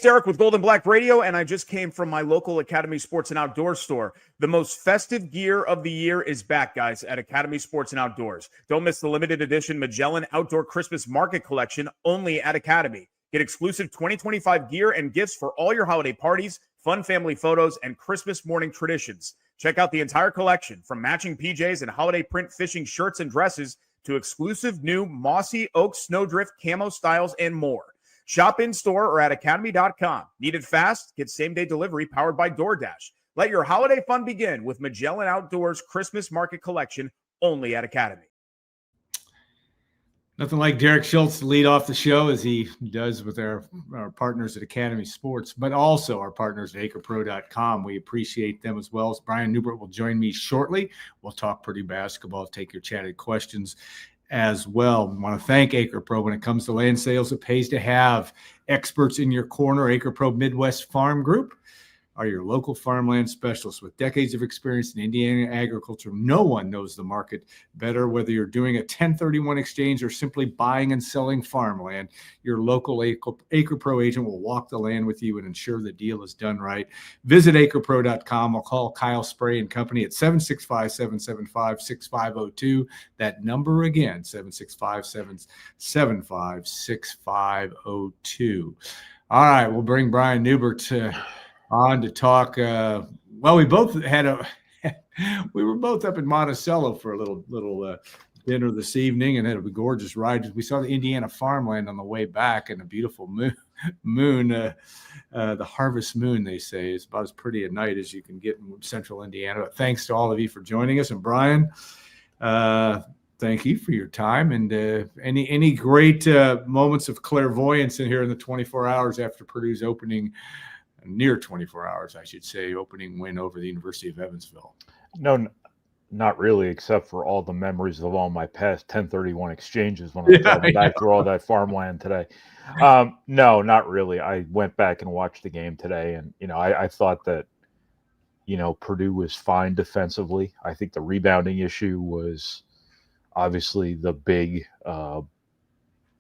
Derek with Golden Black Radio, and I just came from my local Academy Sports and Outdoors store. The most festive gear of the year is back, guys, at Academy Sports and Outdoors. Don't miss the limited edition Magellan Outdoor Christmas Market Collection only at Academy. Get exclusive 2025 gear and gifts for all your holiday parties, fun family photos, and Christmas morning traditions. Check out the entire collection, from matching PJs and holiday print fishing shirts and dresses to exclusive new Mossy Oak Snowdrift camo styles and more. Shop in-store or at academy.com. Need it fast? Get same-day delivery powered by DoorDash. Let your holiday fun begin with Magellan Outdoors Christmas Market Collection only at Academy. Nothing like Derek Schultz to lead off the show, as he does with our partners at Academy Sports, but also our partners at acrepro.com. We appreciate them as well. Brian Neubert will join me shortly. We'll talk Purdue basketball, take your chatted questions as well. We want to thank AcrePro. When it comes to land sales, it pays to have experts in your corner. AcrePro Midwest Farm Group are your local farmland specialists with decades of experience in Indiana agriculture. No one knows the market better. Whether you're doing a 1031 exchange or simply buying and selling farmland, your local AcrePro agent will walk the land with you and ensure the deal is done right. Visit acrepro.com or call Kyle Spray and Company at 765-775-6502. That number again, 765-775-6502. All right, we'll bring Brian Neubert on to talk. We both had we were both up in Monticello for a little dinner this evening and had a gorgeous ride. We saw the Indiana farmland on the way back, and a beautiful moon. The harvest moon, they say, is about as pretty at night as you can get in central Indiana. But thanks to all of you for joining us. And Brian, thank you for your time. And any great moments of clairvoyance in here in the 24 hours after Purdue's opening, near 24 hours, I should say, opening win over the University of Evansville? No, not really, except for all the memories of all my past 1031 exchanges when I was driving back through all that farmland today. No, not really. I went back and watched the game today, and I thought that Purdue was fine defensively. I think the rebounding issue was obviously the big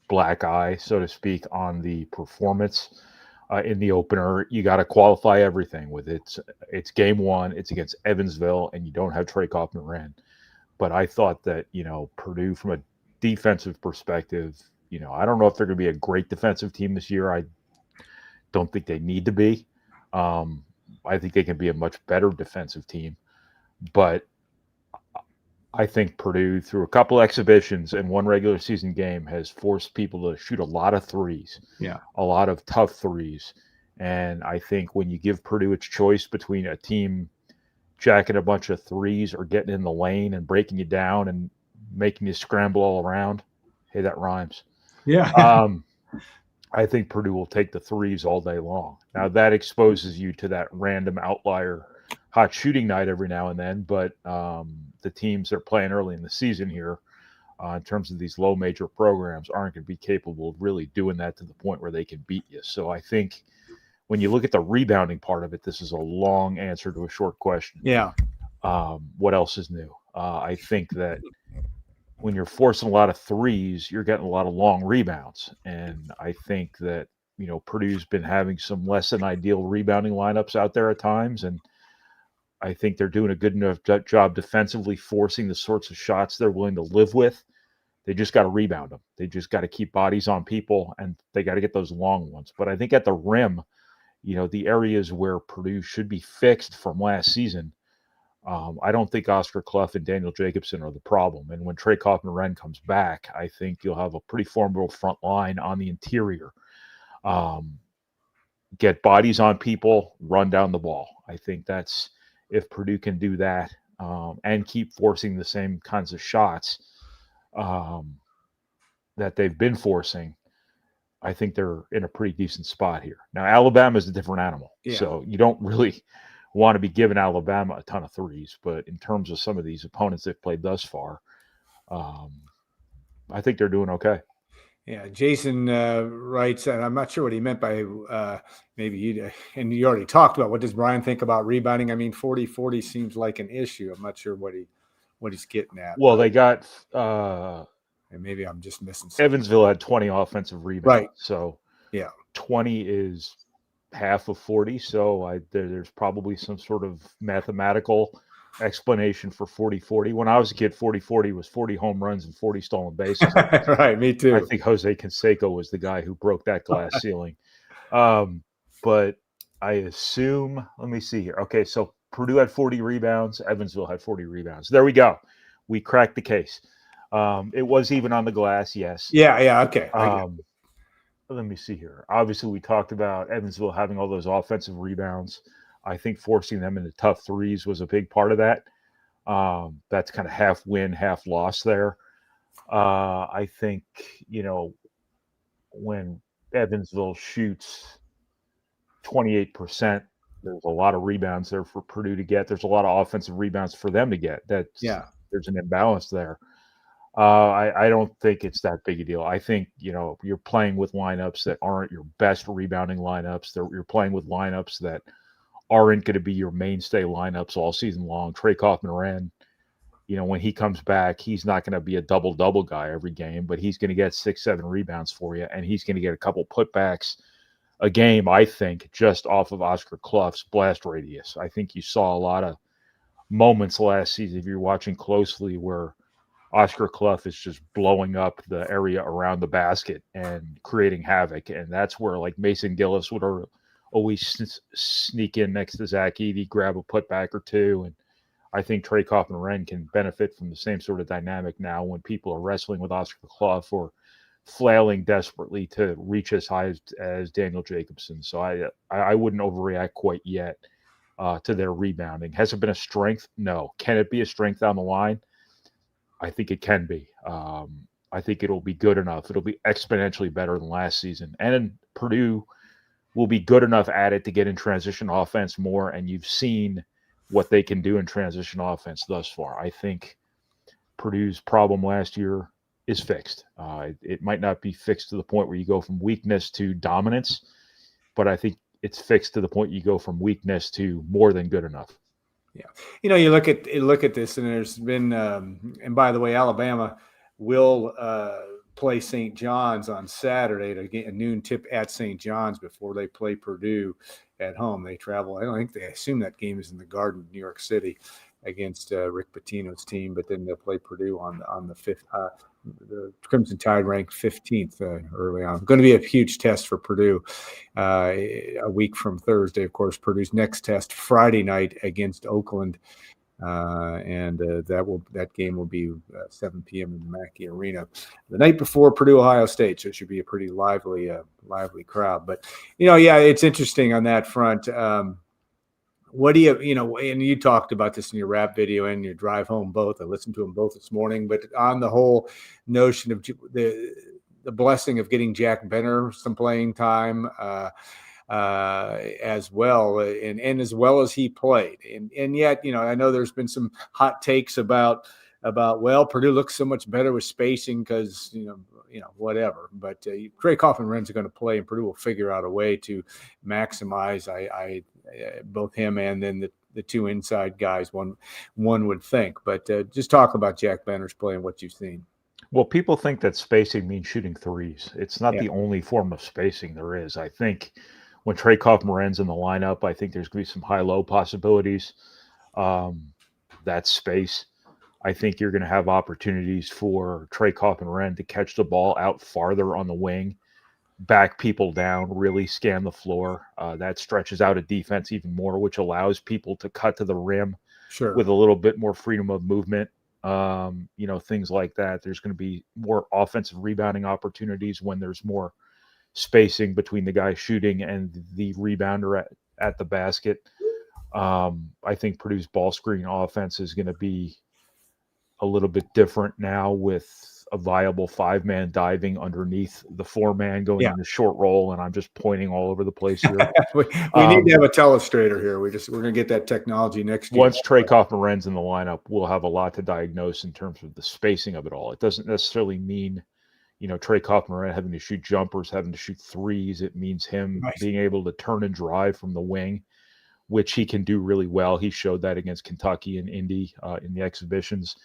black eye, so to speak, on the performance. In the opener, you got to qualify everything with it's game one, it's against Evansville, and you don't have Trey Kaufman-Renn. But I thought that, Purdue, from a defensive perspective, I don't know if they're going to be a great defensive team this year. I don't think they need to be. I think they can be a much better defensive team. But I think Purdue, through a couple exhibitions and one regular season game, has forced people to shoot a lot of threes, a lot of tough threes. And I think when you give Purdue its choice between a team jacking a bunch of threes or getting in the lane and breaking you down and making you scramble all around, hey, that rhymes. Yeah. I think Purdue will take the threes all day long. Now, that exposes you to that random outlier hot shooting night every now and then, but the teams that are playing early in the season here, in terms of these low major programs, aren't going to be capable of really doing that to the point where they can beat you. So I think when you look at the rebounding part of it, this is a long answer to a short question. Yeah. What else is new? I think that when you're forcing a lot of threes, you're getting a lot of long rebounds. And I think that, Purdue's been having some less than ideal rebounding lineups out there at times. And I think they're doing a good enough job defensively, forcing the sorts of shots they're willing to live with. They just got to rebound them. They just got to keep bodies on people, and they got to get those long ones. But I think at the rim, the areas where Purdue should be fixed from last season, I don't think Oscar Clough and Daniel Jacobson are the problem. And when Trey Kaufman-Renn comes back, I think you'll have a pretty formidable front line on the interior. Get bodies on people, run down the ball. I think that's, if Purdue can do that and keep forcing the same kinds of shots that they've been forcing, I think they're in a pretty decent spot here. Now, Alabama is a different animal. Yeah. So you don't really want to be giving Alabama a ton of threes. But in terms of some of these opponents they've played thus far, I think they're doing okay. Yeah, Jason writes, and I'm not sure what he meant by maybe you, and you already talked about, what does Brian think about rebounding? I mean, 40-40 seems like an issue. I'm not sure what he's getting at. Well, they got and maybe I'm just missing something. Evansville had 20 offensive rebounds. Right. So yeah, 20 is half of 40. So there's probably some sort of mathematical explanation for 40-40. When I was a kid, 40-40 was 40 home runs and 40 stolen bases. Right, me too. I think Jose Canseco was the guy who broke that glass ceiling. But I assume, let me see here. Okay, so Purdue had 40 rebounds. Evansville had 40 rebounds. There we go. We cracked the case. It was even on the glass, yes. Yeah, okay. Let me see here. Obviously, we talked about Evansville having all those offensive rebounds. I think forcing them into tough threes was a big part of that. That's kind of half win, half loss there. I think, when Evansville shoots 28%, there's a lot of rebounds there for Purdue to get. There's a lot of offensive rebounds for them to get. There's an imbalance there. I don't think it's that big a deal. I think, you're playing with lineups that aren't your best rebounding lineups. You're playing with lineups that aren't going to be your mainstay lineups all season long. Trey Kaufman-Renn, when he comes back, he's not going to be a double-double guy every game, but he's going to get 6-7 rebounds for you, and he's going to get a couple putbacks a game, I think, just off of Oscar Clough's blast radius. I think you saw a lot of moments last season, if you're watching closely, where Oscar Clough is just blowing up the area around the basket and creating havoc. And that's where, like, Mason Gillis would always sneak in next to Zach Edey, grab a putback or two. And I think Trey Kaufman-Renn can benefit from the same sort of dynamic now when people are wrestling with Oscar Clough or flailing desperately to reach as high as Daniel Jacobson. So I wouldn't overreact quite yet to their rebounding. Has it been a strength? No. Can it be a strength down the line? I think it can be. I think it'll be good enough. It'll be exponentially better than last season. And Purdue will be good enough at it to get in transition offense more. And you've seen what they can do in transition offense thus far. I think Purdue's problem last year is fixed. It might not be fixed to the point where you go from weakness to dominance, but I think it's fixed to the point you go from weakness to more than good enough. Yeah. You look at this, and there's been, and by the way, Alabama will play St. John's on Saturday to get a noon tip at St. John's before they play Purdue at home. They travel. I assume that game is in the Garden, New York City, against Rick Pitino's team, but then they'll play Purdue on the 5th. The Crimson Tide ranked 15th early on. Going to be a huge test for Purdue a week from Thursday. Of course, Purdue's next test Friday night against Oakland, and that game will be 7 p.m. in the Mackey Arena the night before Purdue Ohio State. So it should be a pretty lively crowd. But it's interesting on that front. What do you, and you talked about this in your rap video and your drive home both. I listened to them both this morning, but on the whole notion of the blessing of getting Jack Benner some playing time as well, and as well as he played. And yet, I know there's been some hot takes about, well, Purdue looks so much better with spacing because, whatever. But Trey Kaufman-Renn's going to play, and Purdue will figure out a way to maximize both him and then the two inside guys, one would think. But just talk about Jack Benner's play and what you've seen. Well, people think that spacing means shooting threes. It's not the only form of spacing there is. I think when Trey Kaufman-Renn's in the lineup, I think there's going to be some high-low possibilities. That space. I think you're going to have opportunities for Trey Kaufman-Renn to catch the ball out farther on the wing, back people down, really scan the floor. That stretches out a defense even more, which allows people to cut to the rim with a little bit more freedom of movement. Things like that. There's going to be more offensive rebounding opportunities when there's more spacing between the guy shooting and the rebounder at the basket. I think Purdue's ball screen offense is going to be a little bit different now with a viable 5-man diving underneath the 4-man going in the short roll, and I'm just pointing all over the place here. we need to have a telestrator here. We're going to get that technology next year. Once Trey Kaufman-Renn's in the lineup, we'll have a lot to diagnose in terms of the spacing of it all. It doesn't necessarily mean, Trey Kaufman-Renn having to shoot jumpers, having to shoot threes. It means him being able to turn and drive from the wing, which he can do really well. He showed that against Kentucky and Indy in the exhibitions.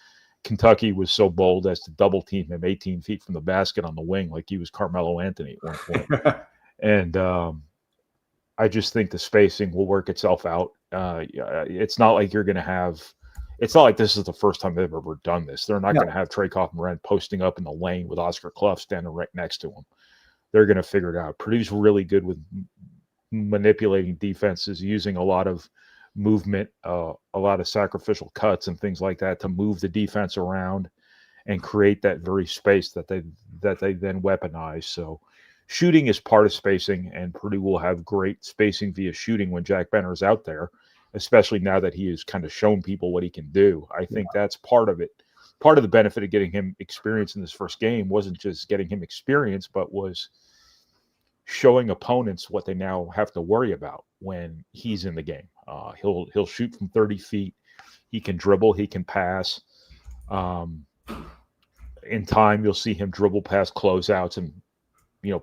Kentucky was so bold as to double team him 18 feet from the basket on the wing, like he was Carmelo Anthony at one point. And I just think the spacing will work itself out. It's not like you're going to have. It's not like this is the first time they've ever done this. They're not going to have Trey Kaufman posting up in the lane with Oscar Clough standing right next to him. They're going to figure it out. Purdue's really good with manipulating defenses, using a lot of movement, a lot of sacrificial cuts and things like that to move the defense around and create that very space that they then weaponize. So shooting is part of spacing, and Purdue will have great spacing via shooting when Jack Benner is out there, especially now that he has kind of shown people what he can do. I think that's part of it. Part of the benefit of getting him experience in this first game wasn't just getting him experience, but was showing opponents what they now have to worry about when he's in the game. He'll shoot from 30 feet. He can dribble. He can pass. In time, you'll see him dribble past closeouts and,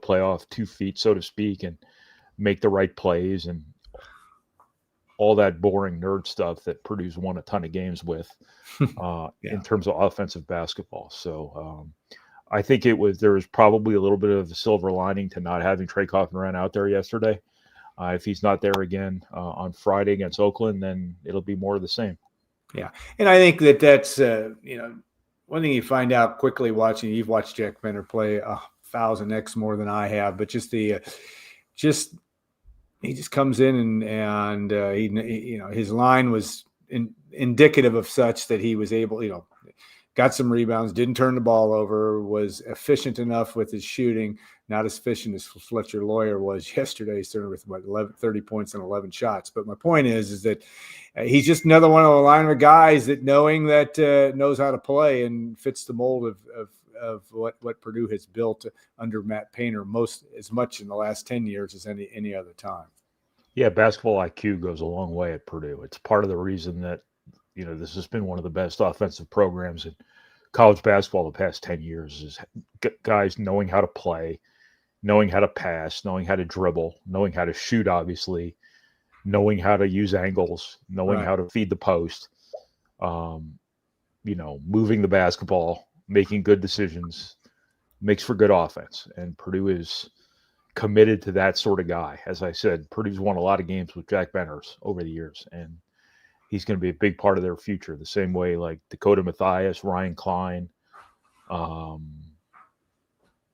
play off 2 feet, so to speak, and make the right plays and all that boring nerd stuff that Purdue's won a ton of games with in terms of offensive basketball. So I think there was probably a little bit of a silver lining to not having Trey Kaufman out there yesterday. If he's not there again on Friday against Oakland, then it'll be more of the same. Yeah. And I think that's, one thing you find out quickly watching, you've watched Jack Benner play 1,000x more than I have, but he just comes in and he his line was indicative of such that he was able, got some rebounds, didn't turn the ball over, was efficient enough with his shooting, not as efficient as Fletcher Lawyer was yesterday, certainly with 30 points and 11 shots. But my point is that he's just another one of the line of guys that knows how to play and fits the mold of what Purdue has built under Matt Painter as much in the last 10 years as any other time. Yeah, basketball IQ goes a long way at Purdue. It's part of the reason that this has been one of the best offensive programs in college basketball the past 10 years, is guys knowing how to play, knowing how to pass, knowing how to dribble, knowing how to shoot, obviously, knowing how to use angles, knowing how to feed the post, moving the basketball, making good decisions, makes for good offense. And Purdue is committed to that sort of guy. As I said, Purdue's won a lot of games with Jack Benners over the years, and he's going to be a big part of their future, the same way like Dakota Mathias, Ryan Klein,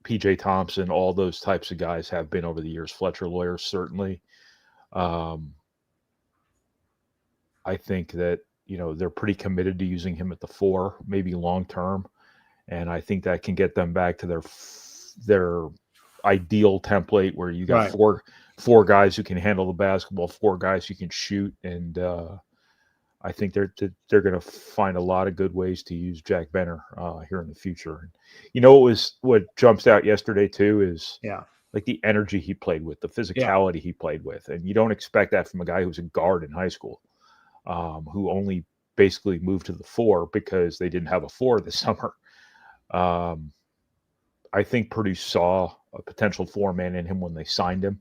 PJ Thompson, all those types of guys have been over the years. Fletcher Lawyer, certainly. I think that, they're pretty committed to using him at the 4, maybe long-term. And I think that can get them back to their ideal template where you got four guys who can handle the basketball, 4 guys who can shoot. And I think they're going to find a lot of good ways to use Jack Benner here in the future. What jumps out yesterday too is like the energy he played with, the physicality he played with, and you don't expect that from a guy who was a guard in high school, who only basically moved to the 4 because they didn't have a 4 this summer. I think Purdue saw a potential 4-man in him when they signed him.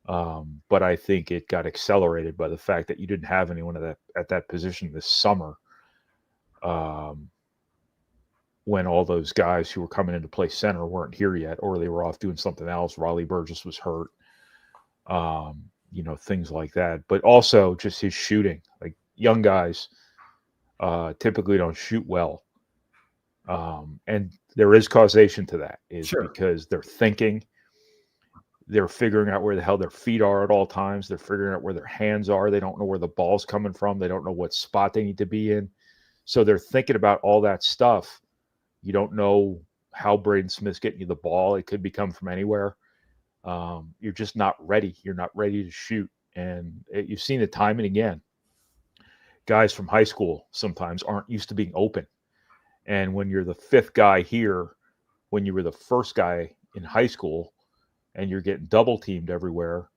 But I think it got accelerated by the fact that you didn't have anyone at that position this summer, when all those guys who were coming in to play center weren't here yet, or they were off doing something else. Raleigh Burgess was hurt, things like that. But also just his shooting. Like, young guys typically don't shoot well. And there is causation to that, because they're thinking. They're figuring out where the hell their feet are at all times. They're figuring out where their hands are. They don't know where the ball's coming from. They don't know what spot they need to be in. So they're thinking about all that stuff. You don't know how Braden Smith's getting you the ball. It could be coming from anywhere. You're just not ready. You're not ready to shoot. And you've seen it time and again. Guys from high school sometimes aren't used to being open. And when you're the 5th guy here, when you were the first guy in high school, and you're getting double teamed everywhere,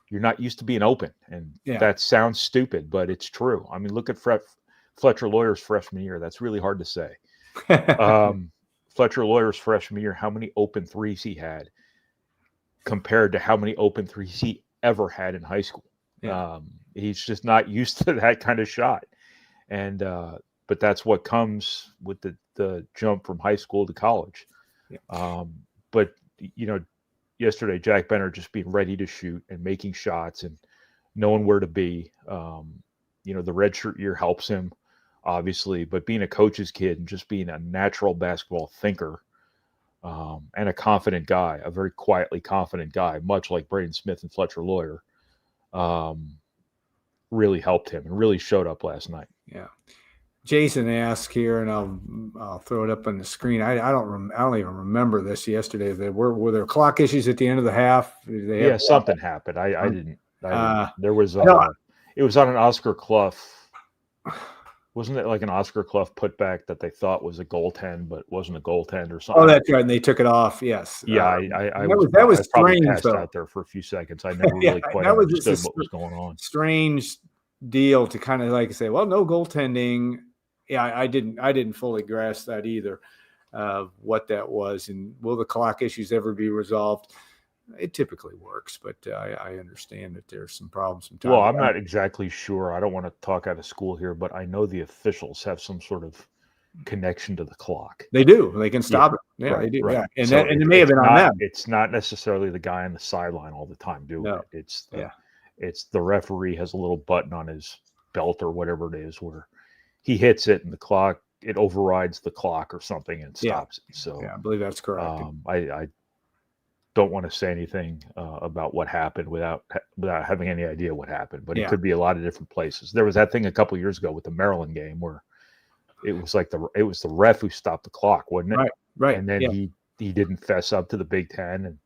you're not used to being open. And that sounds stupid, but it's true. I mean, look at Fletcher Lawyer's freshman year. That's really hard to say. Fletcher Lawyer's freshman year, how many open threes he had compared to how many open threes he ever had in high school. He's just not used to that kind of shot. And, but that's what comes with the jump from high school to college. But, yesterday, Jack Benner just being ready to shoot and making shots and knowing where to be. The redshirt year helps him, obviously, but being a coach's kid and just being a natural basketball thinker and a confident guy, a very quietly confident guy, much like Braden Smith and Fletcher Lawyer, really helped him and really showed up last night. Yeah. Jason asked here, and I'll throw it up on the screen. I don't even remember this yesterday. Were there clock issues at the end of the half? Something happened. I didn't. There was it was on an Oscar Clough. Wasn't it like an Oscar Clough putback that they thought was a goaltend, but wasn't a goaltend or something? Oh, that's right. And they took it off. Yes. Yeah, that was strange. Passed out there for a few seconds. I never really quite understood what was going on. Strange deal to kind of like say, well, no goaltending. Yeah, I didn't fully grasp that either, what that was. And will the clock issues ever be resolved? It typically works, but I understand that there's some problems sometimes. Well, I'm not exactly sure. I don't want to talk out of school here, but I know the officials have some sort of connection to the clock. They do. They can stop it. Yeah, right, they do. Right. Yeah, and it may have been on them. It's not necessarily the guy on the sideline all the time doing it. It's the referee has a little button on his belt or whatever it is where he hits it and the clock, it overrides the clock or something and stops it. So I believe that's correct. I don't want to say anything about what happened without having any idea what happened, but it could be a lot of different places. There was that thing a couple of years ago with the Maryland game where it was the ref who stopped the clock, wasn't it? Right. And then he didn't fess up to the Big Ten, and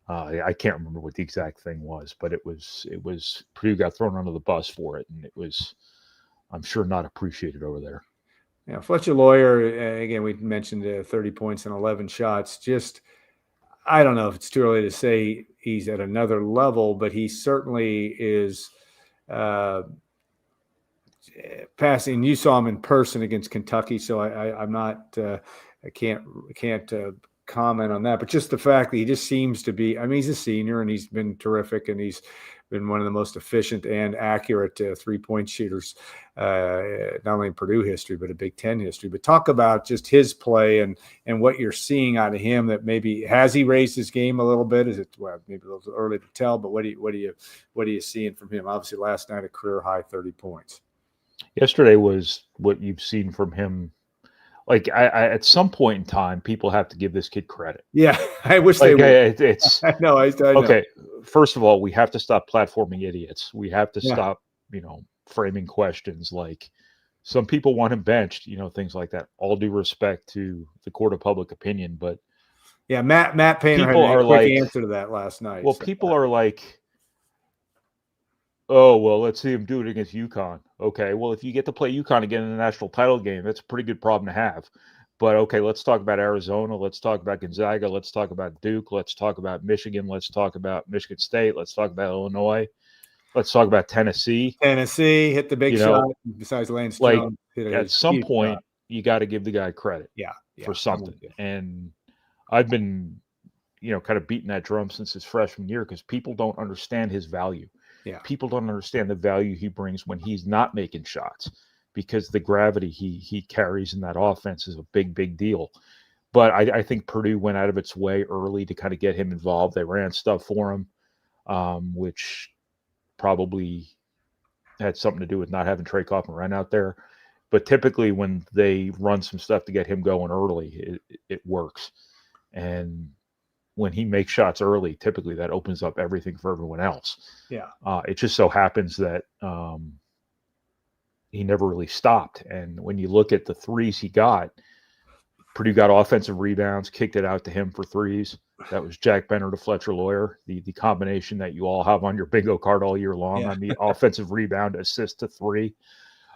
I can't remember what the exact thing was, but it was Purdue got thrown under the bus for it, and it was, I'm sure, not appreciated over there. Yeah, Fletcher Lawyer, again, we mentioned 30 points and 11 shots. Just, I don't know if it's too early to say he's at another level, but he certainly is passing. You saw him in person against Kentucky, so I'm not, I can't comment on that. But just the fact that he just seems to be, I mean, he's a senior and he's been terrific, and he's been one of the most efficient and accurate three-point shooters, not only in Purdue history, but a Big Ten history. But talk about just his play and what you're seeing out of him. That maybe has he raised his game a little bit? Is it maybe a little early to tell? But what are you seeing from him? Obviously, last night a career high 30 points. Yesterday was what you've seen from him. Like I at some point in time, people have to give this kid credit. Yeah, I wish they would. It's I know. Okay. First of all, we have to stop platforming idiots. We have to stop, framing questions like some people want him benched, things like that. All due respect to the court of public opinion, but Matt Painter had a quick answer to that last night. Well, people are like, oh, well, let's see him do it against UConn. Okay, well, if you get to play UConn again in the national title game, that's a pretty good problem to have. But, okay, let's talk about Arizona. Let's talk about Gonzaga. Let's talk about Duke. Let's talk about Michigan. Let's talk about Michigan State. Let's talk about Illinois. Let's talk about Tennessee. Tennessee hit the big shot besides Lance Jones. At some point, you got to give the guy credit for something. And I've been, kind of beating that drum since his freshman year because people don't understand his value. Yeah. People don't understand the value he brings when he's not making shots because the gravity he carries in that offense is a big, big deal. But I think Purdue went out of its way early to kind of get him involved. They ran stuff for him, which probably had something to do with not having Trey Kaufman run out there. But typically when they run some stuff to get him going early, it works. And when he makes shots early, typically that opens up everything for everyone else. Yeah. It just so happens that he never really stopped. And when you look at the threes he got, Purdue got offensive rebounds, kicked it out to him for threes. That was Jack Benner to Fletcher Lawyer, the combination that you all have on your bingo card all year long on the offensive rebound, assist to three.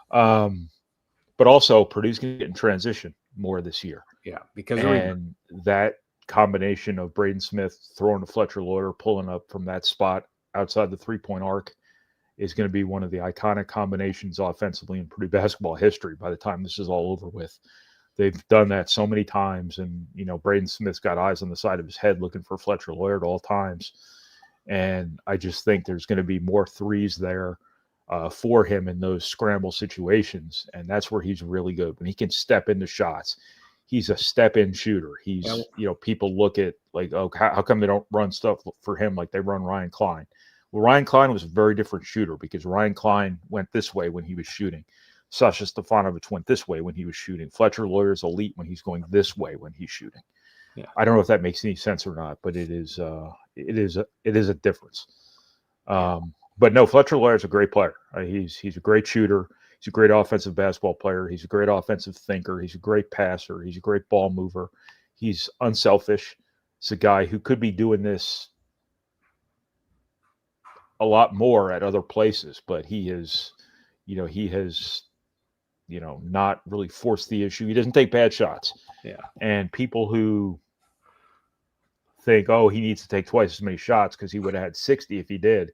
But also Purdue's going to get in transition more this year. Yeah, because that combination of Braden Smith throwing to Fletcher Lawyer, pulling up from that spot outside the three-point arc is going to be one of the iconic combinations offensively in Purdue basketball history by the time this is all over with. They've done that so many times, and, Braden Smith's got eyes on the side of his head looking for Fletcher Lawyer at all times. And I just think there's going to be more threes there for him in those scramble situations, and that's where he's really good. When he can step into shots, he's a step-in shooter. He's, people look at like, oh, how come they don't run stuff for him like they run Ryan Klein? Well, Ryan Klein was a very different shooter because Ryan Klein went this way when he was shooting. Sasha Stefanovic went this way when he was shooting. Fletcher Lawyer's elite when he's going this way when he's shooting. Yeah. I don't know if that makes any sense or not, but it is a difference. But no, Fletcher Lawyer's a great player. He's a great shooter. He's a great offensive basketball player. He's a great offensive thinker. He's a great passer. He's a great ball mover. He's unselfish. He's a guy who could be doing this a lot more at other places, but he has not really forced the issue. He doesn't take bad shots. Yeah. And people who think, oh, he needs to take twice as many shots because he would have had 60 if he did.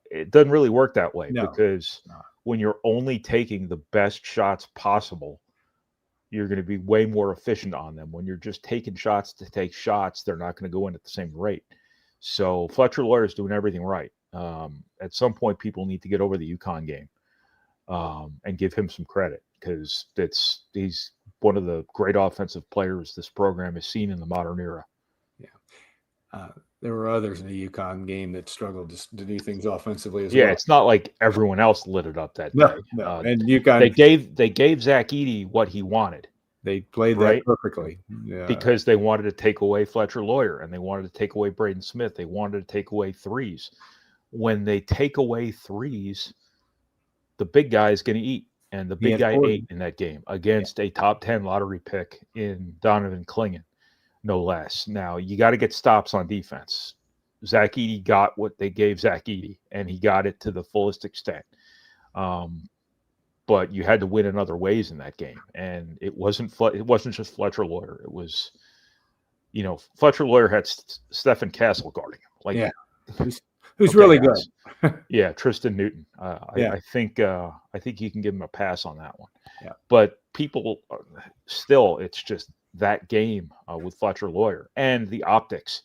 It doesn't really work that way because when you're only taking the best shots possible, you're going to be way more efficient on them. When you're just taking shots to take shots, they're not going to go in at the same rate. So Fletcher Lawyer is doing everything right. At some point, people need to get over the UConn game and give him some credit because he's one of the great offensive players this program has seen in the modern era. Yeah. There were others in the UConn game that struggled to do things offensively as well. Yeah, it's not like everyone else lit it up that day. No. And UConn, they gave Zach Edey what he wanted. They played that perfectly. Yeah. Because they wanted to take away Fletcher Lawyer and they wanted to take away Braden Smith. They wanted to take away threes. When they take away threes, the big guy is going to eat. And the big guy ate in that game against a top 10 lottery pick in Donovan Clingan. No less. Now, you got to get stops on defense. Zach Edey got what they gave Zach Edey, and he got it to the fullest extent. But you had to win in other ways in that game. And it wasn't just Fletcher Lawyer. It was, Fletcher Lawyer had Stephen Castle guarding him. Who's really good. Yeah, Tristan Newton. I think you can give him a pass on that one. Yeah. But people still, it's just that game with Fletcher Lawyer and the optics,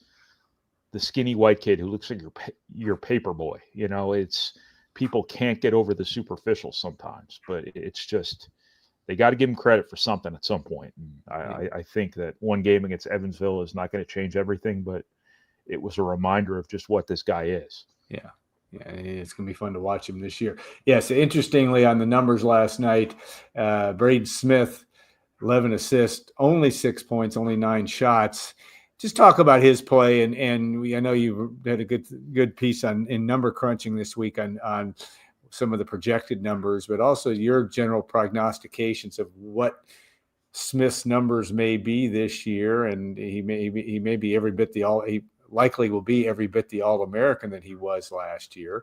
the skinny white kid who looks like your paper boy. It's people can't get over the superficial sometimes, but it's just they got to give him credit for something at some point. And I think that one game against Evansville is not going to change everything, but it was a reminder of just what this guy is. Yeah. Yeah, it's going to be fun to watch him this year. Yes, interestingly, on the numbers last night, Braden Smith, 11 assists, only 6 points, only 9 shots. Just talk about his play, and I know you had a good piece in number crunching this week on some of the projected numbers, but also your general prognostications of what Smith's numbers may be this year, and he may be every bit he likely will be every bit the All-American that he was last year,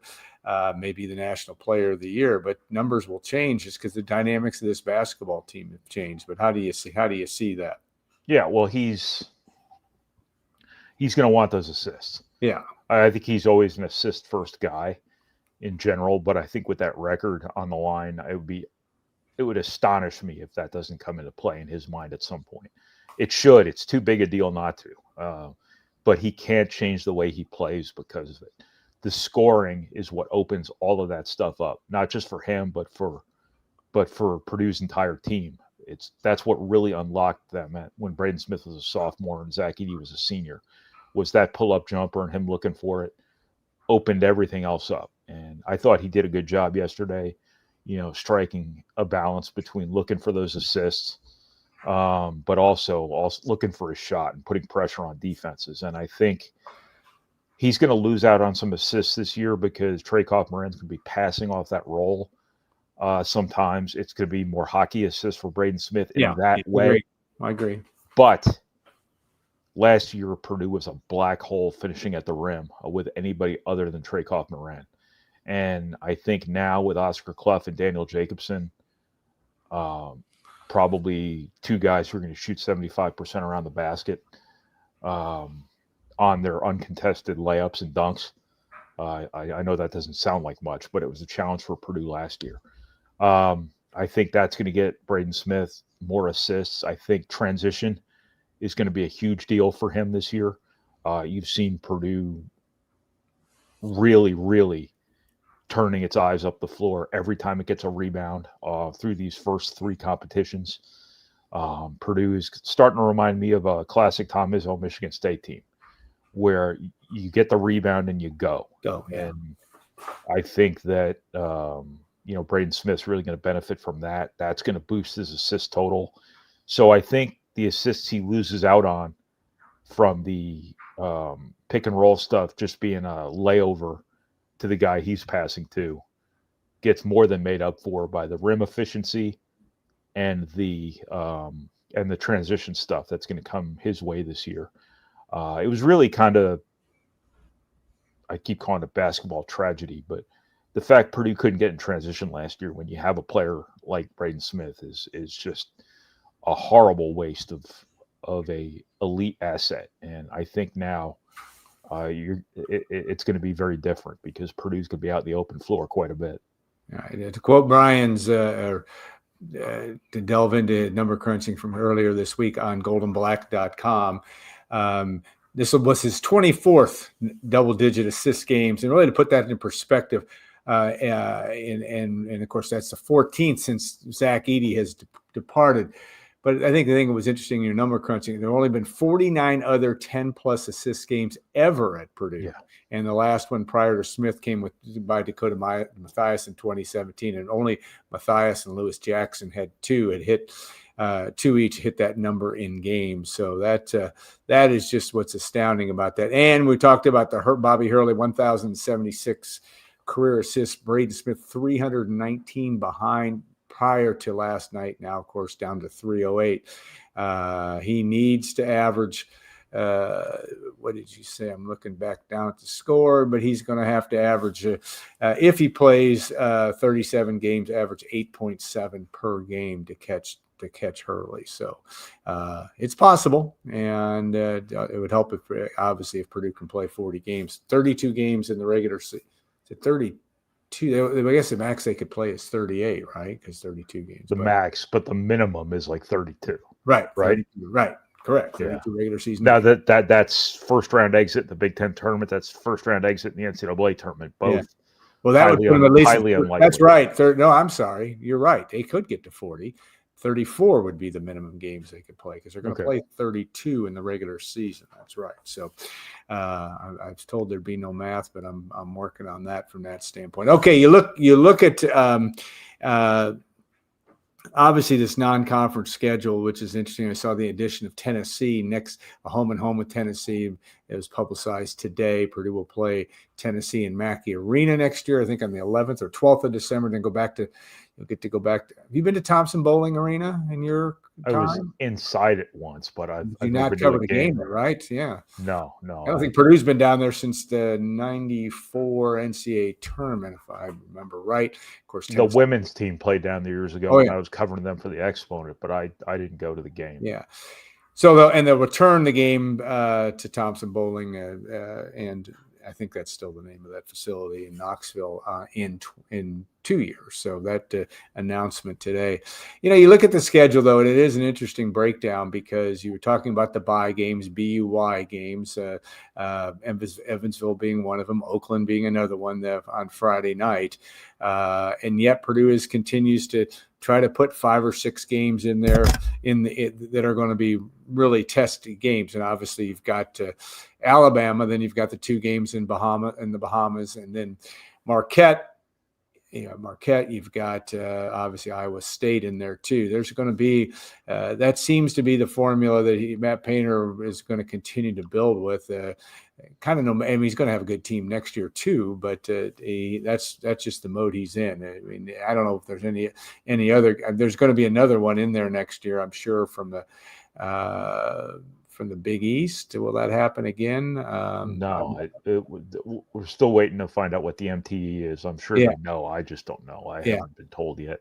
maybe the National Player of the Year. But numbers will change just because the dynamics of this basketball team have changed. But how do you see that? Yeah, well, he's going to want those assists. Yeah, I think he's always an assist-first guy in general. But I think with that record on the line, it would astonish me if that doesn't come into play in his mind at some point. It should. It's too big a deal not to. But he can't change the way he plays because of it. The scoring is what opens all of that stuff up, not just for him, but for Purdue's entire team. That's what really unlocked them when Braden Smith was a sophomore and Zach Edey was a senior, was that pull-up jumper and him looking for it opened everything else up. And I thought he did a good job yesterday, striking a balance between looking for those assists, but also looking for his shot and putting pressure on defenses. And I think he's going to lose out on some assists this year because Trey Kaufman-Moran's going to be passing off that role. Sometimes it's going to be more hockey assists for Braden Smith in that way. I agree. But last year, Purdue was a black hole finishing at the rim with anybody other than Trey Kaufman-Moran. And I think now with Oscar Clough and Daniel Jacobson, probably two guys who are going to shoot 75% around the basket on their uncontested layups and dunks. I know that doesn't sound like much, but it was a challenge for Purdue last year. I think that's going to get Braden Smith more assists. I think transition is going to be a huge deal for him this year. You've seen Purdue really, really turning its eyes up the floor every time it gets a rebound through these first three competitions. Purdue is starting to remind me of a classic Tom Izzo Michigan State team, where you get the rebound and you go. Yeah. And I think that Braden Smith's really going to benefit from that. That's going to boost his assist total. So I think the assists he loses out on from the pick and roll stuff just being a layover to the guy he's passing to gets more than made up for by the rim efficiency and the transition stuff that's going to come his way this year. It was really kind of, I keep calling it basketball tragedy, but the fact Purdue couldn't get in transition last year when you have a player like Braden Smith is just a horrible waste of a elite asset. And I think now it's going to be very different because Purdue's going to be out in the open floor quite a bit. To quote Brian's, to delve into number crunching from earlier this week on goldenblack.com, this was his 24th double-digit assist games. And really to put that into perspective, and of course, that's the 14th since Zach Edey has departed. But I think the thing that was interesting in your number crunching, there have only been 49 other 10-plus assist games ever at Purdue. Yeah. And the last one prior to Smith came by Dakota Mathias in 2017. And only Mathias and Lewis Jackson had two each hit that number in games. So that is just what's astounding about that. And we talked about the Bobby Hurley 1,076 career assists, Braden Smith 319 behind prior to last night. Now, of course, down to 308. He needs to average, what did you say? I'm looking back down at the score, but he's going to have to average, if he plays 37 games, average 8.7 per game to catch Hurley. So it's possible, and it would help if Purdue can play 40 games, 32 games in the regular season. 32. I guess the max they could play is 38, right? Because 32 games. Max, but the minimum is like 32. Right. 32, right. Correct. 32 yeah. Regular season. Now that's first round exit in the Big Ten tournament. That's first round exit in the NCAA tournament. Both. Yeah. Well, that would put them at least. Unlikely. That's right. No, I'm sorry. You're right. They could get to 40. 34 would be the minimum games they could play because they're going to play 32 in the regular season. That's right. So I was told there'd be no math, but I'm working on that from that standpoint. Okay, you look at obviously this non-conference schedule, which is interesting. I saw the addition of Tennessee next, a home and home with Tennessee. It was publicized today. Purdue will play Tennessee in Mackey Arena next year, I think on the 11th or 12th of December. Then you'll get to go back to. Have you been to Thompson Bowling Arena in your time? I was inside it once, but I've not covered a game there, right? Yeah. No. I don't think Purdue's been down there since the '94 NCAA tournament, if I remember right. Of course, the women's team played down there years ago, and I was covering them for the Exponent, but I didn't go to the game. Yeah. So they'll return the game to Thompson Bowling, and I think that's still the name of that facility in Knoxville in 2 years. So that announcement today. You look at the schedule, though, and it is an interesting breakdown because you were talking about the bye games, BUY games, Evansville being one of them, Oakland being another one on Friday night. And yet Purdue continues to try to put 5 or 6 games in there that are going to be really testy games. And obviously you've got Alabama, then you've got the 2 games in the Bahamas, and then Marquette. You've got obviously Iowa State in there too. There's going to be that seems to be the formula that Matt Painter is going to continue to build with. He's going to have a good team next year too, but that's just the mode he's in. I mean, I don't know if there's any other. There's going to be another one in there next year, I'm sure, from the Big East. Will that happen again? No, we're still waiting to find out what the MTE is. I'm sure they know. I just don't know. I haven't been told yet.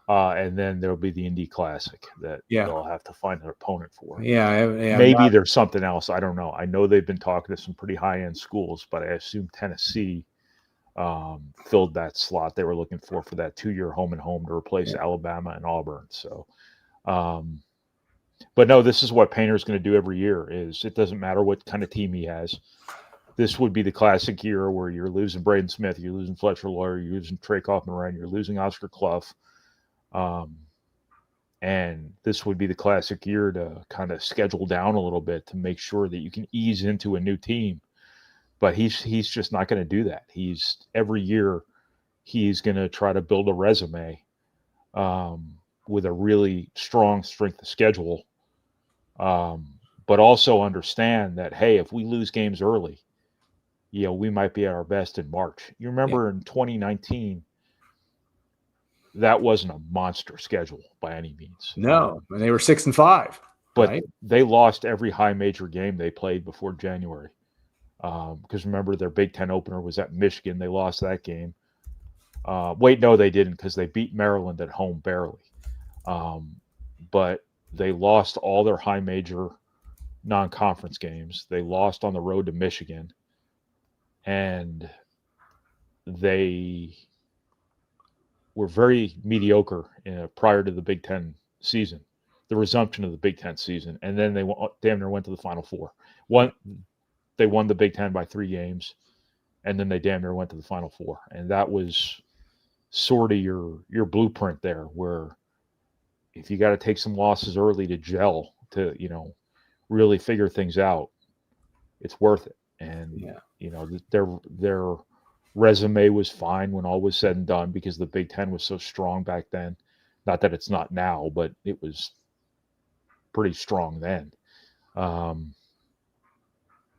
And then there'll be the Indy Classic that they'll have to find an opponent for. Maybe there's something else. I don't know. I know they've been talking to some pretty high-end schools, but I assume Tennessee filled that slot they were looking for that 2-year home and home to replace Alabama and Auburn. So, but no, this is what Painter's going to do every year. It doesn't matter what kind of team he has. This would be the classic year where you're losing Braden Smith, you're losing Fletcher Loyer, you're losing Trey Kaufman-Ryan, you're losing Oscar Clough. And this would be the classic year to kind of schedule down a little bit to make sure that you can ease into a new team. But he's just not going to do that. Every year he's going to try to build a resume with a really strong strength of schedule, but also understand that, hey, if we lose games early, we might be at our best in March. You remember in 2019, that wasn't a monster schedule by any means. No, and they were 6-5. But right? They lost every high major game they played before January. Because remember, their Big Ten opener was at Michigan. They lost that game. Wait, no, they didn't, because they beat Maryland at home barely. But they lost all their high major non-conference games. They lost on the road to Michigan. And they were very mediocre prior to the Big Ten season, the resumption of the Big Ten season. And then they damn near went to the Final Four. They won the Big Ten by 3 games, and then they damn near went to the Final Four. And that was sort of your blueprint there, where if you got to take some losses early to gel, to, really figure things out, it's worth it. And, their resume was fine when all was said and done, because the Big Ten was so strong back then. Not that it's not now, but it was pretty strong then.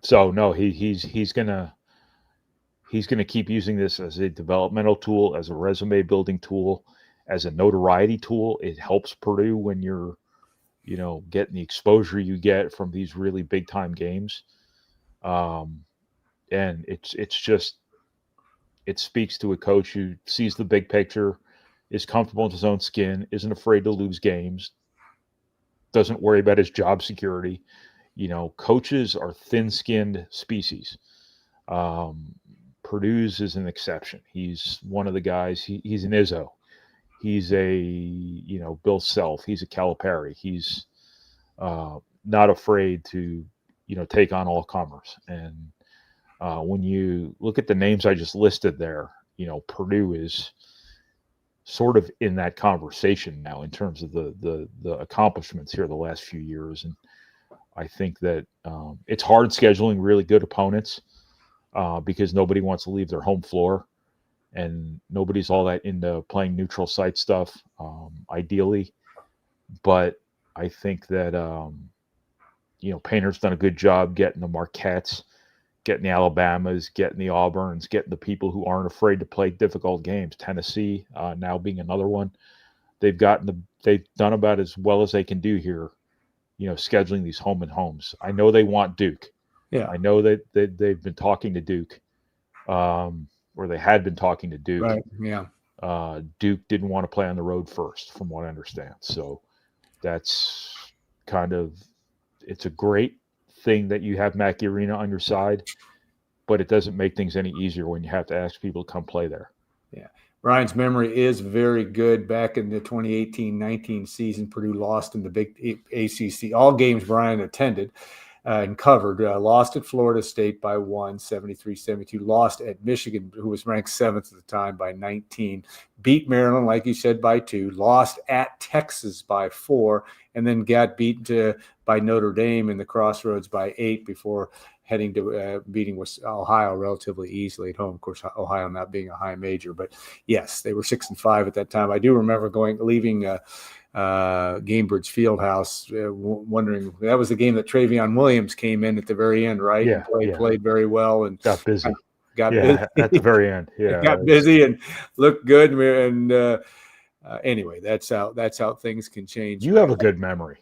So no, he's gonna keep using this as a developmental tool, as a resume building tool, as a notoriety tool. It helps Purdue when you're, getting the exposure you get from these really big time games. And it speaks to a coach who sees the big picture, is comfortable in his own skin, isn't afraid to lose games, doesn't worry about his job security. Coaches are thin-skinned species. Purdue's is an exception. He's one of the guys. He's an Izzo. He's a Bill Self. He's a Calipari. He's not afraid to take on all comers. And when you look at the names I just listed there, Purdue is sort of in that conversation now in terms of the accomplishments here the last few years. And I think that it's hard scheduling really good opponents because nobody wants to leave their home floor, and nobody's all that into playing neutral site stuff, ideally. But I think that, Painter's done a good job getting the Marquettes, getting the Alabamas, getting the Auburns, getting the people who aren't afraid to play difficult games. Tennessee now being another one. They've done about as well as they can do here, scheduling these home and homes. I know they want Duke. Yeah. I know that they've been talking to Duke, or they had been talking to Duke. Right. Yeah. Duke didn't want to play on the road first, from what I understand. So that's it's a great thing that you have Mackey Arena on your side, but it doesn't make things any easier when you have to ask people to come play there. Yeah. Brian's memory is very good. Back in the 2018-19 season, Purdue lost in the Big ACC. All games Brian attended and covered. Lost at Florida State by 1, 73-72. Lost at Michigan, who was ranked 7th at the time, by 19. Beat Maryland, like you said, by 2. Lost at Texas by 4. And then got beaten by Notre Dame in the Crossroads by 8 before heading to beating Ohio relatively easily at home. Of course, Ohio not being a high major, but yes, they were 6-5 at that time. I do remember leaving Gamebridge Fieldhouse, wondering, that was the game that Travion Williams came in at the very end, right? Yeah, played very well and got busy. Busy at the very end. Yeah, got busy and looked good. And anyway, that's how things can change. You have a good memory.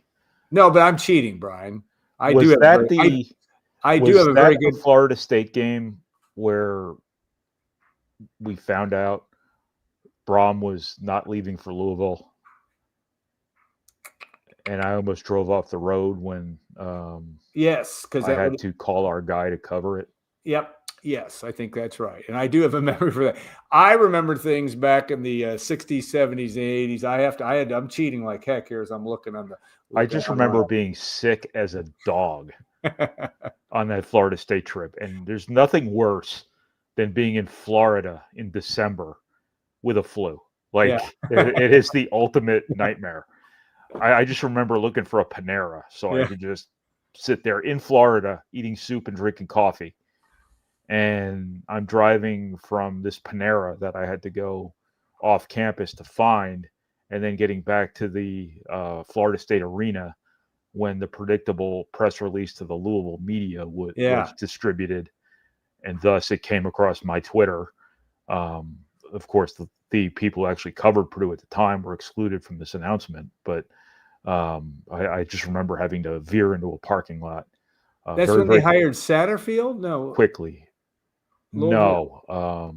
No, but I'm cheating, Brian. I do have a very good Florida State game where we found out Braum was not leaving for Louisville, and I almost drove off the road when yes, because I had to call our guy to cover it. Yep. Yes, I think that's right. And I do have a memory for that. I remember things back in the 60s, 70s, and 80s. I'm cheating like heck here as I'm looking on the. I just remember being sick as a dog on that Florida State trip. And there's nothing worse than being in Florida in December with a flu. It is the ultimate nightmare. I just remember looking for a Panera so I could just sit there in Florida eating soup and drinking coffee. And I'm driving from this Panera that I had to go off campus to find, and then getting back to the Florida State Arena when the predictable press release to the Louisville media was distributed, and thus it came across my Twitter. Of course, the people who actually covered Purdue at the time were excluded from this announcement, but I just remember having to veer into a parking lot. That's when they hired Satterfield? No. Quickly. Louisville. No.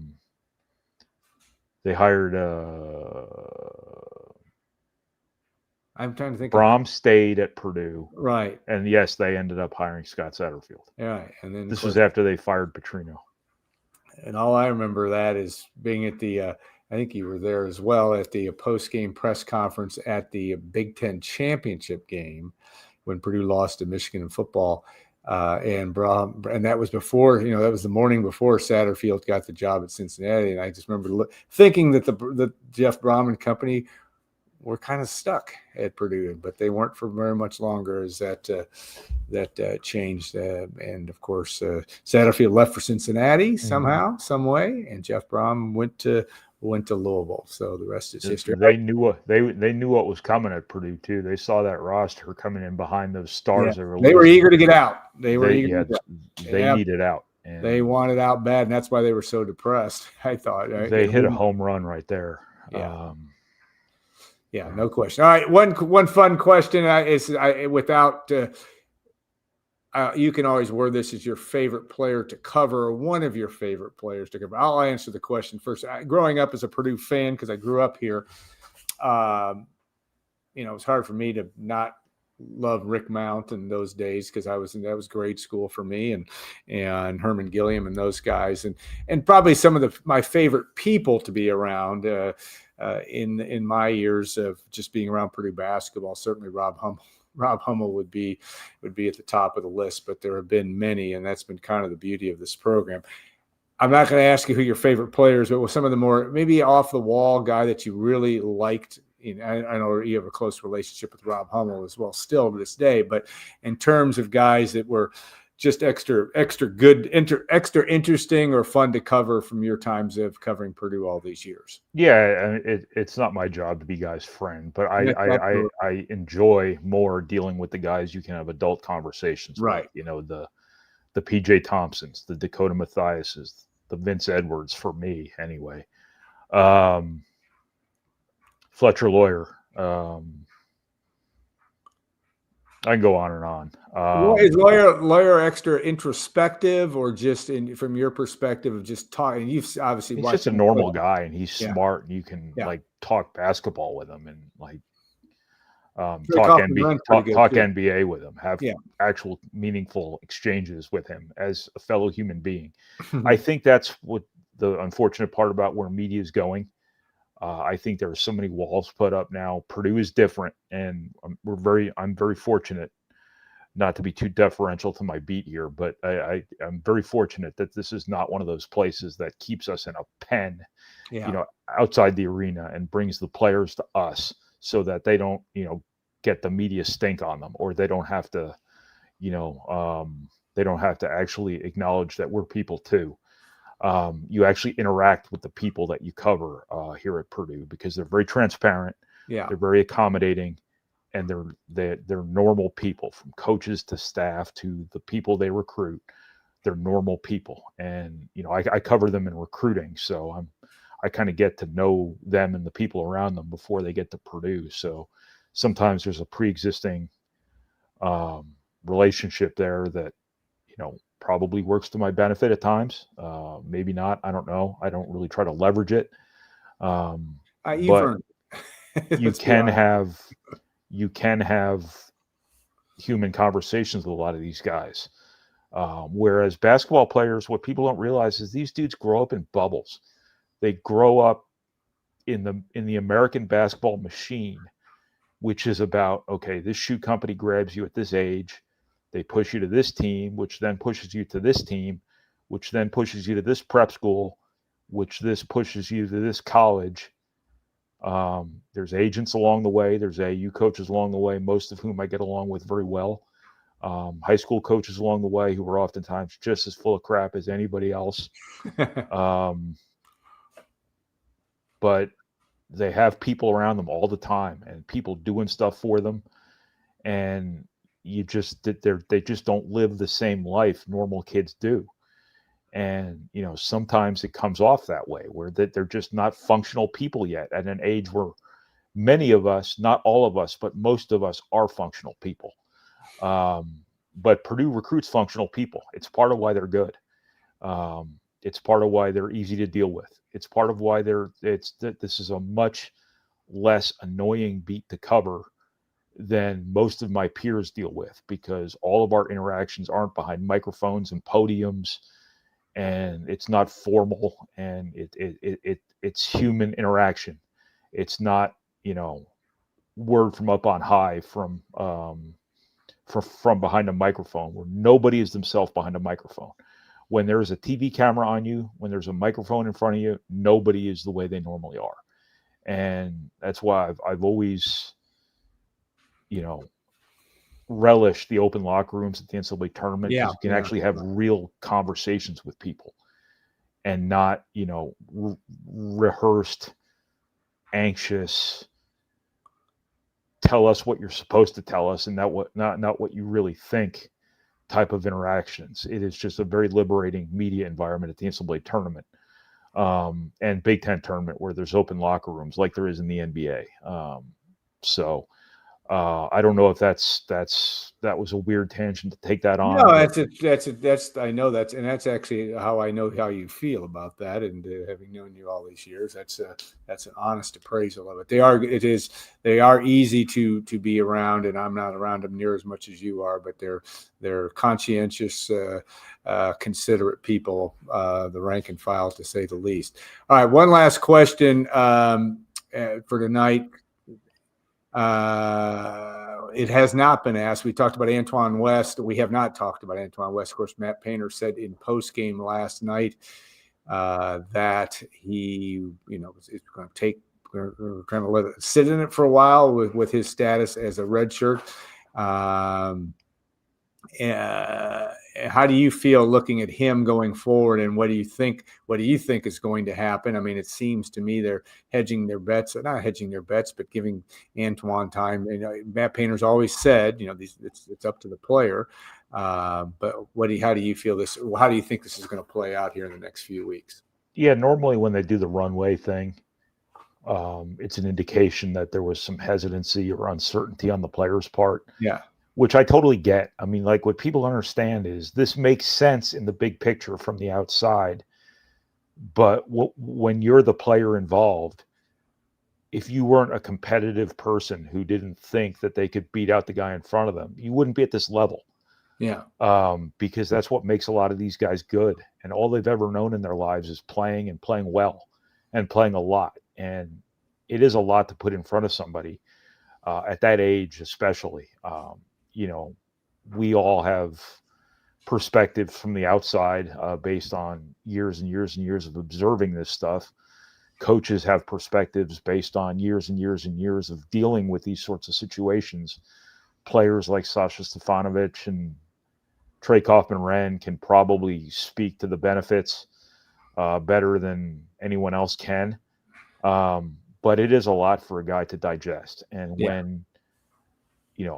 They hired I'm trying to think. Brom stayed at Purdue. Right. And yes, they ended up hiring Scott Satterfield. Yeah. And then this was after they fired Petrino. And all I remember that is being at the I think you were there as well at the post-game press conference at the Big Ten championship game when Purdue lost to Michigan in football. And that was before, that was the morning before Satterfield got the job at Cincinnati. And I just remember thinking that the Jeff Brom and company were kind of stuck at Purdue, but they weren't for very much longer as that changed. And of course, Satterfield left for Cincinnati somehow, some way, and Jeff Brom went to Louisville. So the rest is history. They knew what was coming at Purdue too. They saw that roster coming in behind those stars. Yeah. They were eager to get out. They needed out. And they wanted out bad, and that's why they were so depressed. I thought they hit a home run right there. Yeah. Yeah, no question. All right, one fun question is without you can always word this as your favorite player to cover or one of your favorite players to cover. I'll answer the question first. Growing up as a Purdue fan, because I grew up here, it was hard for me to not love Rick Mount in those days because that was grade school for me, and Herman Gilliam and those guys, and probably some of my favorite people to be around. In my years of just being around Purdue basketball, certainly Rob Hummel. Rob Hummel would be at the top of the list, but there have been many, and that's been kind of the beauty of this program. I'm not going to ask you who your favorite players, but with some of the more maybe off the wall guy that you really liked. I know you have a close relationship with Rob Hummel as well still to this day, but in terms of guys that were just extra good, extra interesting or fun to cover from your times of covering Purdue all these years. Yeah, it's not my job to be guys' friend, but I enjoy more dealing with the guys you can have adult conversations right. with. The PJ Thompsons, the Dakota Mathiases, the Vince Edwards for me anyway. Fletcher Lawyer. I can go on and on. Is Lawyer extra introspective, or just from your perspective of just talking? You've obviously he's just a normal guy, and he's smart, and you can talk basketball with him, and talk NBA with him, have actual meaningful exchanges with him as a fellow human being. I think that's what the unfortunate part about where media is going. I think there are so many walls put up now. Purdue is different, and I'm very fortunate, not to be too deferential to my beat here, but I'm very fortunate that this is not one of those places that keeps us in a pen, outside the arena and brings the players to us so that they don't, get the media stink on them, or they don't have to, actually acknowledge that we're people too. You actually interact with the people that you cover here at Purdue because they're very transparent. Yeah, they're very accommodating, and they're normal people, from coaches to staff to the people they recruit. They're normal people, and I cover them in recruiting, so I kind of get to know them and the people around them before they get to Purdue. So sometimes there's a pre-existing relationship there that probably works to my benefit at times. Maybe not. I don't know. I don't really try to leverage it. But you can have human conversations with a lot of these guys. Whereas basketball players, what people don't realize is these dudes grow up in bubbles. They grow up in the American basketball machine, which is about, okay, this shoe company grabs you at this age. They push you to this team, which then pushes you to this team, which then pushes you to this prep school, which this pushes you to this college. There's agents along the way. There's AAU coaches along the way, most of whom I get along with very well. High school coaches along the way who are oftentimes just as full of crap as anybody else. But they have people around them all the time and people doing stuff for them. And they just don't live the same life normal kids do. And, sometimes it comes off that way where they're just not functional people yet at an age where many of us, not all of us, but most of us are functional people. But Purdue recruits functional people. It's part of why they're good. It's part of why they're easy to deal with. It's part of why this is a much less annoying beat to cover than most of my peers deal with, because all of our interactions aren't behind microphones and podiums, and it's not formal, and it's human interaction. It's not, word from up on high from behind a microphone, where nobody is themselves behind a microphone. When there's a TV camera on you, when there's a microphone in front of you, nobody is the way they normally are. And that's why I've always, relished the open locker rooms at the NCAA tournament, because you can actually have real conversations with people and not, rehearsed, anxious, tell us what you're supposed to tell us and not what you really think type of interactions. It is just a very liberating media environment at the NCAA tournament, and Big Ten tournament, where there's open locker rooms like there is in the NBA. So I don't know if that was a weird tangent to take that on. No, I know that's actually how I know how you feel about that. And having known you all these years, that's an honest appraisal of it. They are easy to be around, and I'm not around them near as much as you are, but they're conscientious, considerate people, the rank and file, to say the least. All right, one last question for tonight. It has not been asked. We talked about Antoine West. We have not talked about Antoine West. Of course, Matt Painter said in post-game last night that he, is going to take, we're going to let it sit in it for a while with his status as a redshirt. How do you feel looking at him going forward, and what do you think is going to happen? I mean, it seems to me they're not hedging their bets, but giving Antoine time. Matt Painter's always said, it's up to the player. But how do you feel this? How do you think this is going to play out here in the next few weeks? Yeah, normally when they do the runway thing, it's an indication that there was some hesitancy or uncertainty on the player's part. Yeah. Which I totally get. I mean, like, what people understand is this makes sense in the big picture from the outside. But when you're the player involved, if you weren't a competitive person who didn't think that they could beat out the guy in front of them, you wouldn't be at this level. Yeah. Because that's what makes a lot of these guys good. And all they've ever known in their lives is playing, and playing well, and playing a lot. And it is a lot to put in front of somebody at that age, especially. We all have perspectives from the outside based on years and years and years of observing this stuff. Coaches have perspectives based on years and years and years of dealing with these sorts of situations. Players like Sasha Stefanovic and Trey Kaufman-Renn can probably speak to the benefits better than anyone else can. But it is a lot for a guy to digest. And when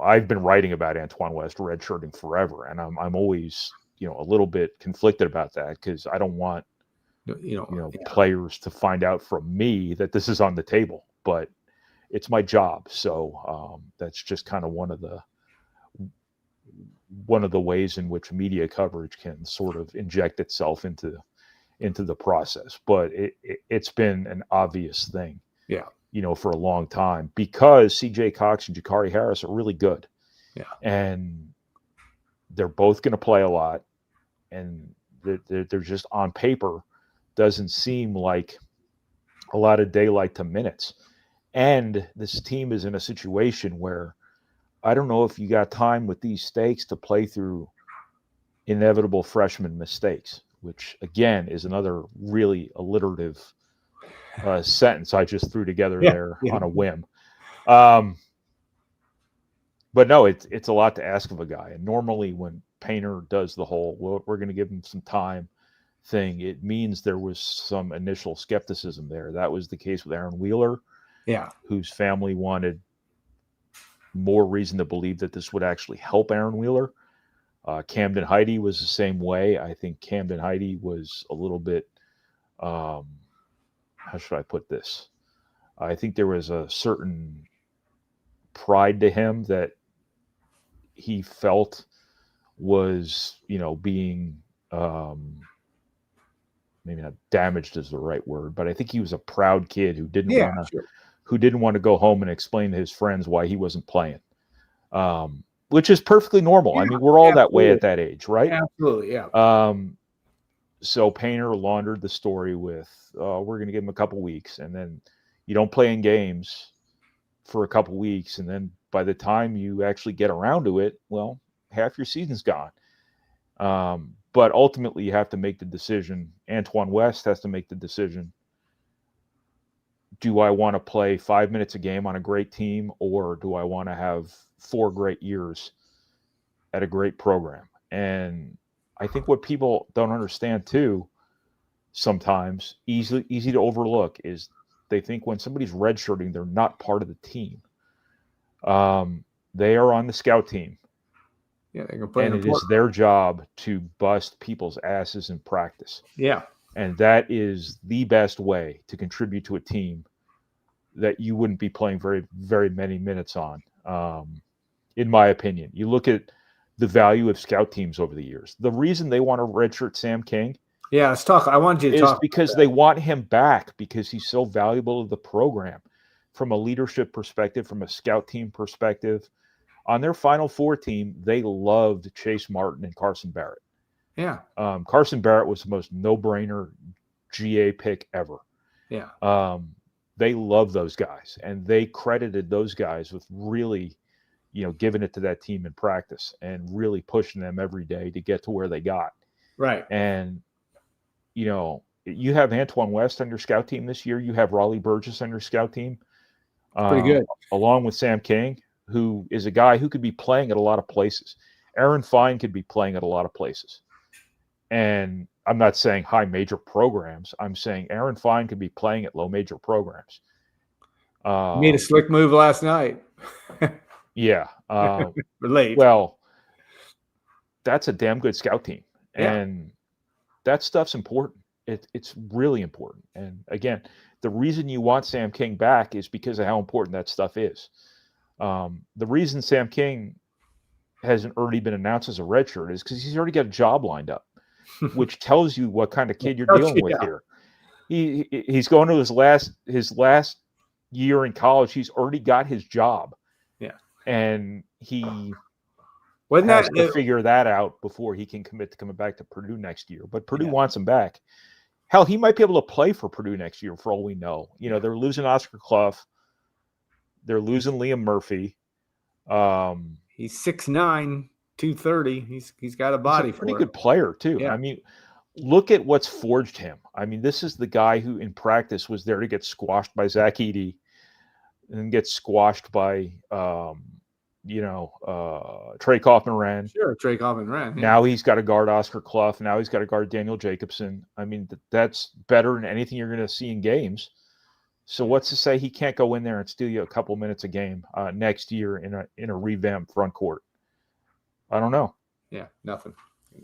I've been writing about Antoine West redshirting forever, and I'm always, a little bit conflicted about that, because I don't want, players to find out from me that this is on the table, but it's my job. So that's just kind of one of the ways in which media coverage can sort of inject itself into the process. But it's been an obvious thing. Yeah. For a long time, because CJ Cox and Jakari Harris are really good. Yeah. And they're both going to play a lot. And they're just, on paper, doesn't seem like a lot of daylight to minutes. And this team is in a situation where I don't know if you got time with these stakes to play through inevitable freshman mistakes, which, again, is another really alliterative sentence I just threw together there on a whim. But no, it's a lot to ask of a guy. And normally when Painter does the whole, well, we're going to give him some time thing, it means there was some initial skepticism there. That was the case with Aaron Wheeler, whose family wanted more reason to believe that this would actually help Aaron Wheeler. Camden Heide was the same way. I think Camden Heide was a little bit, how should I put this? I think there was a certain pride to him that he felt was, being maybe not damaged is the right word, but I think he was a proud kid who didn't want to go home and explain to his friends why he wasn't playing, which is perfectly normal. I mean, we're all that way at that age, right? Absolutely, yeah. So Painter laundered the story with, we're going to give him a couple weeks, and then you don't play in games for a couple weeks, and then by the time you actually get around to it, well, half your season's gone. But ultimately, you have to make the decision. Antoine West has to make the decision. Do I want to play 5 minutes a game on a great team, or do I want to have 4 great years at a great program? And I think what people don't understand too, sometimes easy to overlook, is they think when somebody's redshirting, they're not part of the team. They are on the scout team. Yeah, they can play. And it is their job to bust people's asses in practice. Yeah. And that is the best way to contribute to a team that you wouldn't be playing very, very many minutes on, in my opinion. You look at the value of scout teams over the years. The reason they want to redshirt Sam King, let's talk. I want you to talk because they want him back because he's so valuable to the program from a leadership perspective, from a scout team perspective. On their Final Four team, they loved Chase Martin and Carson Barrett. Yeah. Carson Barrett was the most no-brainer GA pick ever. Yeah. They loved those guys, and they credited those guys with really, giving it to that team in practice and really pushing them every day to get to where they got. Right. And, you have Antoine West on your scout team this year. You have Raleigh Burgess on your scout team. Pretty good. Along with Sam King, who is a guy who could be playing at a lot of places. Aaron Fine could be playing at a lot of places. And I'm not saying high major programs. I'm saying Aaron Fine could be playing at low major programs. Made a slick move last night. Yeah. Late. Well, that's a damn good scout team. Yeah. And that stuff's important. It's really important. And again, the reason you want Sam King back is because of how important that stuff is. The reason Sam King hasn't already been announced as a redshirt is because he's already got a job lined up, which tells you what kind of kid you're dealing with here. He's going to his last year in college. He's already got his job. Yeah. And he Wasn't has that to figure that out before he can commit to coming back to Purdue next year. But Purdue wants him back. Hell, he might be able to play for Purdue next year for all we know. They're losing Oscar Clough. They're losing Liam Murphy. He's 6'9", 230. He's got a body for it. Pretty good player too. Yeah. I mean, look at what's forged him. I mean, this is the guy who in practice was there to get squashed by Zach Edey and get squashed by Trey Kaufman-Wren. Sure, Trey Kaufman-Wren. Yeah. Now he's got to guard Oscar Clough. Now he's got to guard Daniel Jacobson. I mean, that's better than anything you're going to see in games. So what's to say he can't go in there and steal you a couple minutes a game next year in a revamped front court? I don't know. Yeah, nothing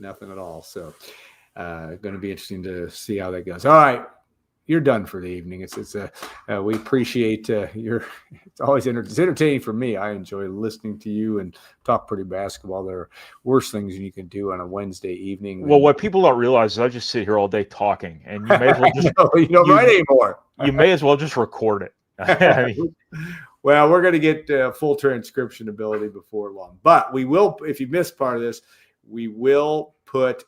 at all. So going to be interesting to see how that goes. All right, you're done for the evening. We appreciate it's always it's entertaining for me. I enjoy listening to you and talk Purdue basketball. There are worse things you can do on a Wednesday evening. Well, what people don't realize is I just sit here all day talking, and you may as well just you don't write anymore. You may as well just record it. I mean, well, we're going to get full transcription ability before long, but we will. If you missed part of this, we will put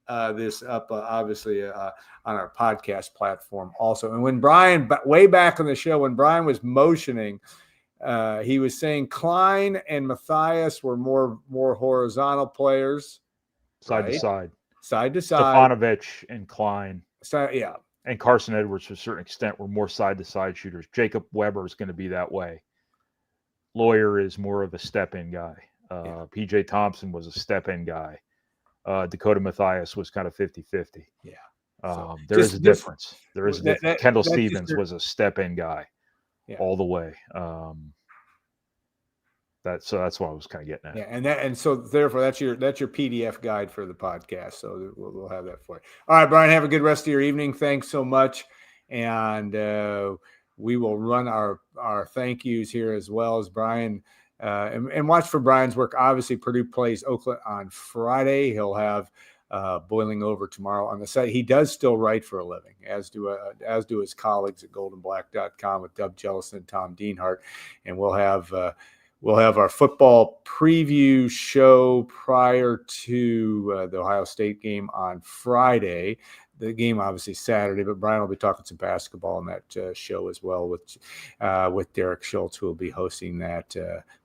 this up obviously on our podcast platform also. And when Brian, way back on the show, when Brian was motioning, he was saying Klein and Matthias were more horizontal players, side right? to side. Side to side. Stefanovic and Klein. So, yeah. and Carson Edwards, to a certain extent, were more side-to-side shooters. Jacob Weber is going to be that way. Lawyer is more of a step-in guy. P.J. Thompson was a step-in guy. Dakota Mathias was kind of 50-50. Yeah. There is a difference. There is a difference. Kendall Stevens was a step-in guy all the way. That's what I was kind of getting at. Yeah, and so therefore that's your PDF guide for the podcast. So we'll have that for you. All right, Brian, have a good rest of your evening. Thanks so much, and we will run our thank yous here as well as Brian. And watch for Brian's work. Obviously, Purdue plays Oakland on Friday. He'll have Boiling Over tomorrow on the site. He does still write for a living, as do his colleagues at goldenblack.com with Dub Jellison and Tom Dienhart. And we'll have our football preview show prior to the Ohio State game on Friday. The game obviously Saturday, but Brian will be talking some basketball on that show as well with Derek Schultz, who will be hosting that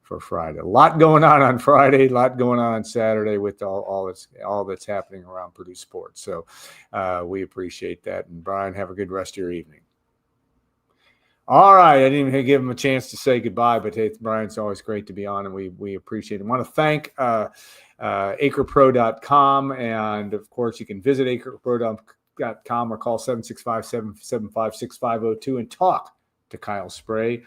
for Friday. A lot going on Friday, a lot going on Saturday with all that's happening around Purdue sports. So we appreciate that. And Brian, have a good rest of your evening. All right, I didn't even give him a chance to say goodbye, but hey, Brian's always great to be on, and we appreciate it. I want to thank acrepro.com, and of course you can visit acrepro.com or call 765-775-6502 and talk to Kyle Spray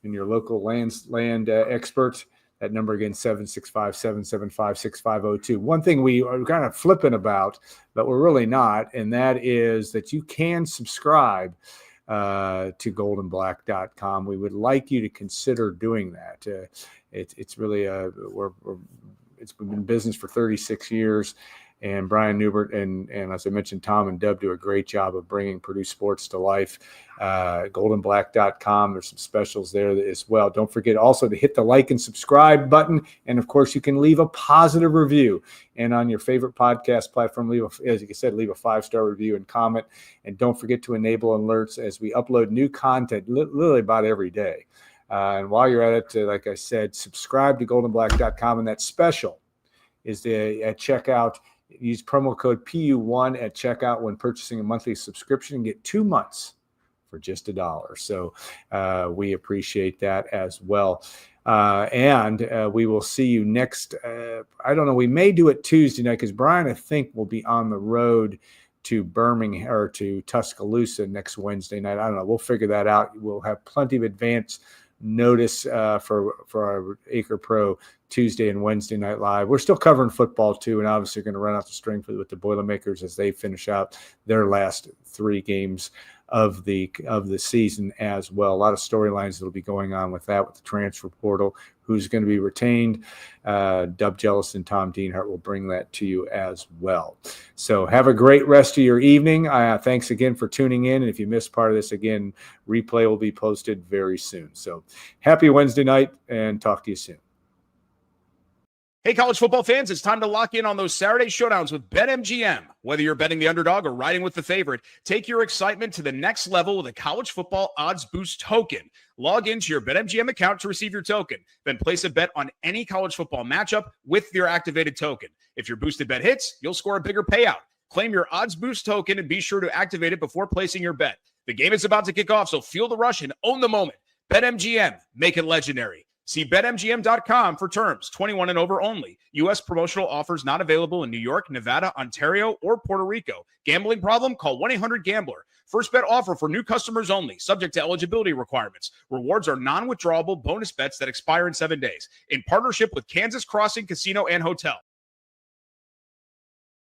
and your local land expert. That number again, 765-775-6502. One thing we are kind of flippant about, but we're really not, and that is that you can subscribe to goldenblack.com. We would like you to consider doing that. It's really it's been in business for 36 years, and Brian Neubert and as I mentioned, Tom and Dub do a great job of bringing Purdue sports to life. Goldenblack.com. There's some specials there as well. Don't forget also to hit the like and subscribe button, and of course you can leave a positive review. And on your favorite podcast platform, as you said, leave a 5-star review and comment. And don't forget to enable alerts as we upload new content literally about every day. And while you're at it, like I said, subscribe to goldenblack.com, and that special is at checkout. Use promo code PU1 at checkout when purchasing a monthly subscription and get 2 months for just $1. So we appreciate that as well. And we will see you next. I don't know. We may do it Tuesday night because Brian, I think, will be on the road to Birmingham or to Tuscaloosa next Wednesday night. I don't know. We'll figure that out. We'll have plenty of advance notice for our Acre Pro Tuesday and Wednesday night live. We're still covering football too, and obviously going to run out the string with the Boilermakers as they finish out their last 3 games of the season as well. A lot of storylines that will be going on with that, with the transfer portal, who's going to be retained. Dub Jellison and Tom Dienhart will bring that to you as well. So have a great rest of your evening. Thanks again for tuning in. And if you missed part of this, again, replay will be posted very soon. So happy Wednesday night, and talk to you soon. Hey, college football fans, it's time to lock in on those Saturday showdowns with BetMGM. Whether you're betting the underdog or riding with the favorite, take your excitement to the next level with a college football odds boost token. Log into your BetMGM account to receive your token. Then place a bet on any college football matchup with your activated token. If your boosted bet hits, you'll score a bigger payout. Claim your odds boost token and be sure to activate it before placing your bet. The game is about to kick off, so feel the rush and own the moment. BetMGM, make it legendary. See BetMGM.com for terms. 21 and over only. U.S. promotional offers not available in New York, Nevada, Ontario, or Puerto Rico. Gambling problem? Call 1-800-GAMBLER. First bet offer for new customers only. Subject to eligibility requirements. Rewards are non-withdrawable bonus bets that expire in 7 days. In partnership with Kansas Crossing Casino and Hotel.